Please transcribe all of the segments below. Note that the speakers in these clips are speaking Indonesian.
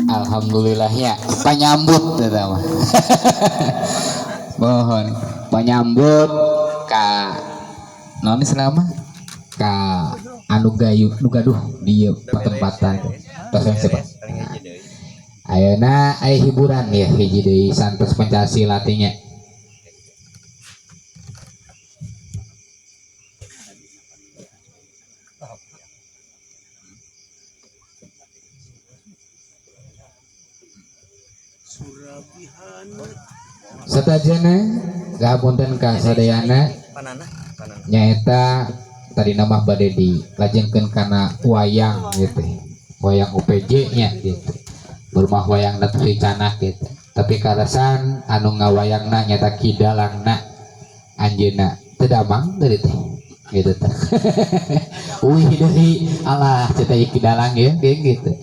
Alhamdulillahnya panyambut eta mah. Mohon panyambut ka naon selama ka anu gayu nu gaduh di patempatan tos siapa. Ayeuna aya hiburan ya hiji deui santos Pancasila teh nya. Satajana gapunten ka sadayana nyaeta tadi nama bade dilajengkeun kana wayang gitu. Wayang UPJ nya gitu. Bermah wayang na teu canak gitu. Tapi karasan anu ngawayangna nyata kidalangna anjeunna teu damang deui teh. Gitu teh. Wih deui alah cenah kidalang ya gitu.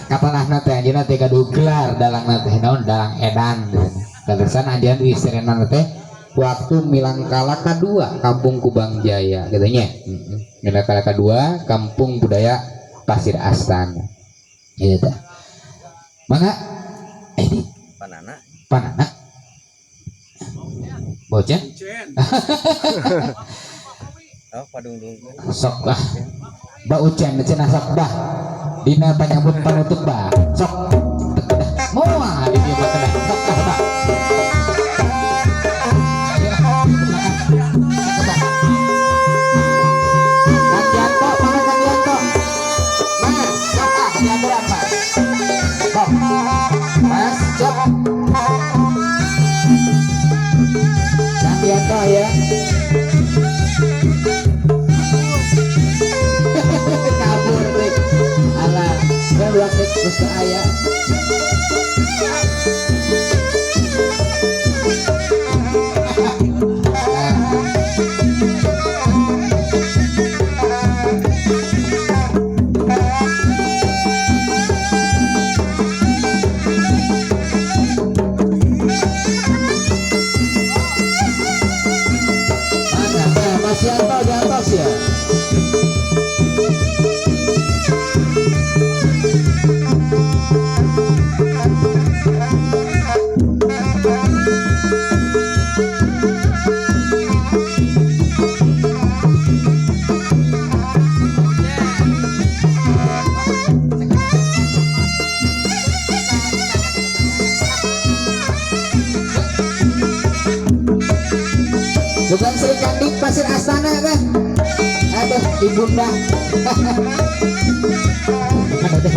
Kapanahna teh anjeunna teh gaduh gelar dalangna teh naon dalang edan. Karasan anjeunna istirenana teh waktu Milangkala kedua Kampung Kubang Jaya gitu nya. Milangkala kedua Kampung Budaya Pasir Astana. Gitu. Mangga ini panana. Bocah? Oh, padung-dung. Sok lah. Ba ucen cenah sok dah. Dina panyambut panutup bah. Sok. Moal di dieu teh. Sok dah. Sandiato ya. Kabur deh. Alah, saya ulang terus ke ayah. Ya. Bukan Sri Kandi Pasir Astana kan? Aduh, ibunda. Ada deh.